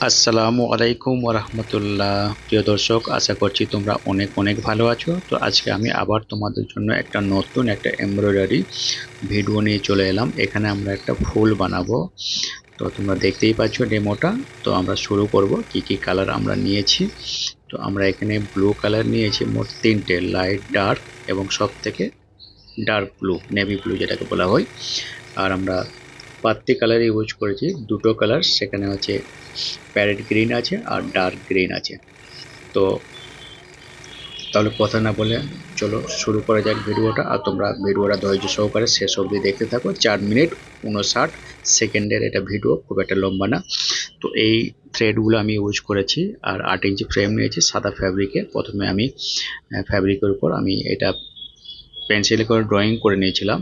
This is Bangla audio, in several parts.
আসসালামু আলাইকুম ওরহমতুল্লাহ। প্রিয় দর্শক, আশা করছি তোমরা অনেক অনেক ভালো আছো। তো আজকে আমি আবার তোমাদের জন্য একটা নতুন একটা এমব্রয়ডারি ভিডিও নিয়ে চলে এলাম। এখানে আমরা একটা ফুল বানাবো। তো তোমরা দেখতেই পাচ্ছ ডেমোটা। তো আমরা শুরু করব। কি কি কালার আমরা নিয়েছি? তো আমরা এখানে ব্লু কালার নিয়েছি মোট তিনটে, লাইট, ডার্ক এবং সব থেকে ডার্ক ব্লু, নেভি ব্লু যেটাকে বলা হয়। আর আমরা পাত্তি কালার ইউজ করেছি দুটো কালার, সেখানে হচ্ছে প্যারেট গ্রিন আছে আর ডার্ক গ্রিন আছে। তো তাহলে কথা না বলে চলো শুরু করা যাক ভিডিওটা। আর তোমরা ভিডিওটা ধৈর্য সহকারে শেষ অবধি দেখতে থাকো। 4 মিনিট 59 সেকেন্ডের এটা ভিডিও, খুব একটা লম্বা না। তো এই থ্রেডগুলো আমি ইউজ করেছি। আর 8 ইঞ্চি ফ্রেম নিয়েছি সাদা ফ্যাব্রিকে। প্রথমে আমি ফ্যাব্রিকের উপর আমি এটা পেন্সিলে করে ড্রয়িং করে নিয়েছিলাম।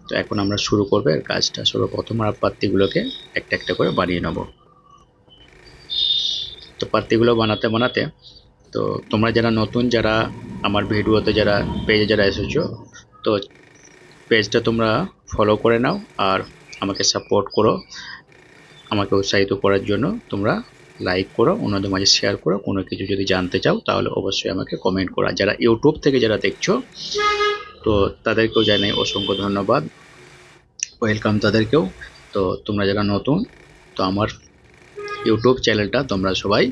তো এখন আমরা শুরু করবো এর কাজটা। সর্বপ্রথম আমরা পাত্তিগুলোকে একটা একটা করে বানিয়ে নেব। তো পাত্তিগুলো বানাতে বানাতে, তো তোমরা যারা নতুন, যারা আমার ভিডিওতে যারা পেজে যারা এসেছো, তো পেজটা তোমরা ফলো করে নাও আর আমাকে সাপোর্ট করো। আমাকে উৎসাহিত করার জন্য তোমরা লাইক করো, অন্যদের মাঝে শেয়ার করো। কোনো কিছু যদি জানতে চাও তাহলে অবশ্যই আমাকে কমেন্ট করো। যারা ইউটিউব থেকে যারা দেখছো, তো তাদেরকেও জানাই অসংখ্য ধন্যবাদ, ওয়েলকাম তাদেরকেও। তো তোমরা যারা নতুন, তো আমার ইউটিউব চ্যানেলটা তোমরা সবাই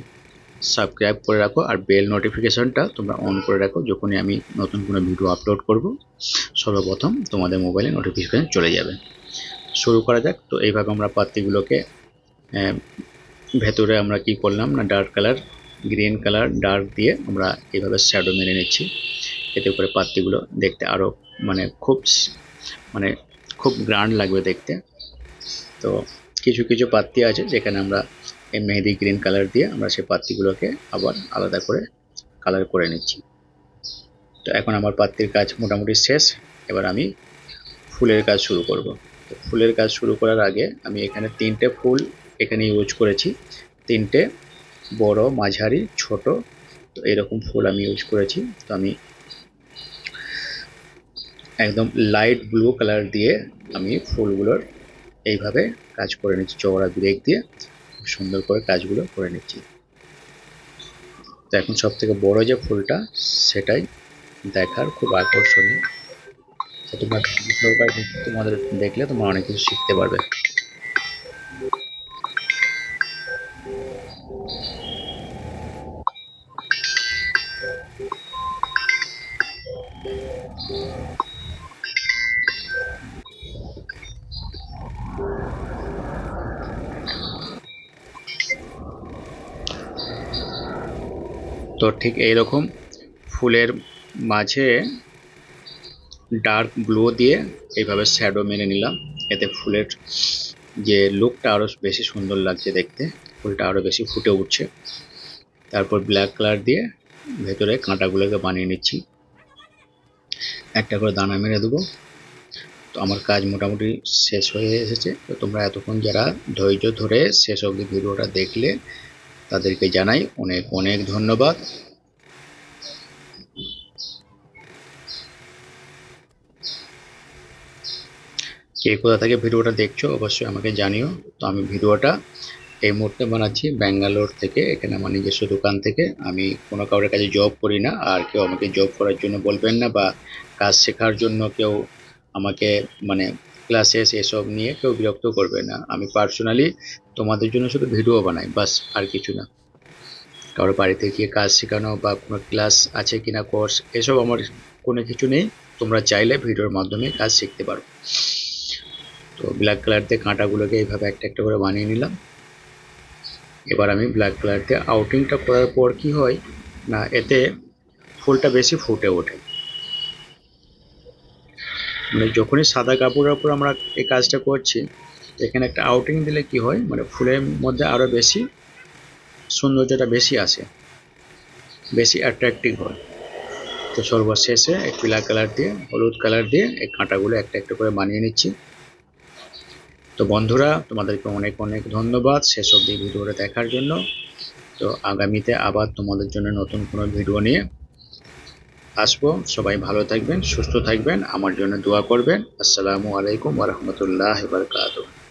সাবস্ক্রাইব করে রাখো আর বেল নোটিফিকেশনটা তোমরা অন করে রাখো। যখনই আমি নতুন কোনো ভিডিও আপলোড করব, সর্বপ্রথম তোমাদের মোবাইলে নোটিফিকেশন চলে যাবে। শুরু করা যাক। তো এইভাবে আমরা পাত্তিগুলোকে ভেতরে আমরা কি করলাম না, dark colour, green colour, dark দিয়ে আমরা এইভাবে শ্যাডো মেরে নিচ্ছি। এতে করে পাত্তিগুলো দেখতে আরও মানে মানে খুব গ্র্যান্ড লাগবে দেখতে। তো কিছু কিছু পাত্তি আছে যেখানে আমরা এই মেহেদি গ্রিন কালার দিয়ে আমরা সেই পাত্তিগুলোকে আবার আলাদা করে কালার করে নিচ্ছি। তো এখন আমার পাত্তির কাজ মোটামুটি শেষ। এবার আমি ফুলের কাজ শুরু করব। তো ফুলের কাজ শুরু করার আগে আমি এখানে তিনটে ফুল এখানে ইউজ করেছি। তিনটে বড়, মাঝারি, ছোট। তো এরকম ফুল আমি ইউজ করেছি। তো আমি একদম লাইট ব্লু কালার দিয়ে আমি ফুলগুলোর এইভাবে কাজ করে নিচ্ছি, চওড়া ব্রেক দিয়ে খুব সুন্দর করে কাজগুলো করে নিচ্ছি। তো এখন সব থেকে বড় যে ফুলটা, সেটাই দেখার খুব আকর্ষণীয়। তোমরা তোমাদের দেখলে তোমরা অনেক কিছু শিখতে পারবে। তো ঠিক এইরকম ফুলের মাঝে ডার্ক ব্লু দিয়ে এইভাবে শ্যাডো মেরে নিলাম। এতে ফুলের যে লুকটা আরও বেশি সুন্দর লাগছে দেখতে, ফুলটা আরও বেশি ফুটে উঠছে। তারপর ব্ল্যাক কালার দিয়ে ভেতরে কাঁটাগুলোকে বানিয়ে নিচ্ছি, একটা করে দানা মেরে দেবো। তো আমার কাজ মোটামুটি শেষ হয়ে এসেছে। তো তোমরা এতক্ষণ যারা ধৈর্য ধরে শেষ অবধি ভিডিওটা দেখলে, তাদেরকে জানাই অনেক অনেক ধন্যবাদ। কে কোথা থেকে ভিডিওটা দেখছো অবশ্যই আমাকে জানিও। তো আমি ভিডিওটা এই মুহূর্তে বানাচ্ছি ব্যাঙ্গালোর থেকে, এখানে আমার নিজস্ব দোকান থেকে। আমি কোনো কারোর কাছে জব করি না, আর কেউ আমাকে জব করার জন্য বলবেন না, বা কাজ শেখার জন্য কেউ আমাকে মানে ক্লাসেস এসব নিয়ে কেউ বিরক্ত করবে না। আমি পার্সোনালি তোমাদের জন্য শুধু ভিডিও বানাই, বাস, আর কিছু না। কারোর বাড়িতে গিয়ে কাজ শেখানো বা কোনো ক্লাস আছে কিনা, কোর্স, এসব আমার কোনো কিছু নেই। তোমরা চাইলে ভিডিওর মাধ্যমে কাজ শিখতে পারো। তো ব্ল্যাক কালার দিয়ে কাঁটাগুলোকে এইভাবে একটা একটা করে বানিয়ে নিলাম। এবার আমি ব্ল্যাক কালার দিয়ে আউটিংটা করার পর কি হয় না, এতে ফুলটা বেশি ফুটে ওঠে। মানে যখনই সাদা কাপড়ের উপর আমরা এই কাজটা করছি, এখানে একটা আউটিং দিলে কি হয়, মানে ফুলের মধ্যে আরও বেশি সৌন্দর্যটা বেশি আসে, বেশি অ্যাট্রাক্টিভ হয়। তো সর্বশেষে এক ব্ল্যাক কালার দিয়ে, হলুদ কালার দিয়ে এই কাঁটাগুলো একটা একটা করে বানিয়ে নিচ্ছি। তো বন্ধুরা, তোমাদেরকে অনেক অনেক ধন্যবাদ শেষ অবধি ভিডিওটা দেখার জন্য। তো আগামীতে আবার তোমাদের জন্য নতুন কোনো ভিডিও নিয়ে আসবো। সবাই ভালো থাকবেন, সুস্থ থাকবেন, আমার জন্য দোয়া করবেন। আসসালামু আলাইকুম ওয়া রাহমাতুল্লাহি ওয়া বারাকাতুহু।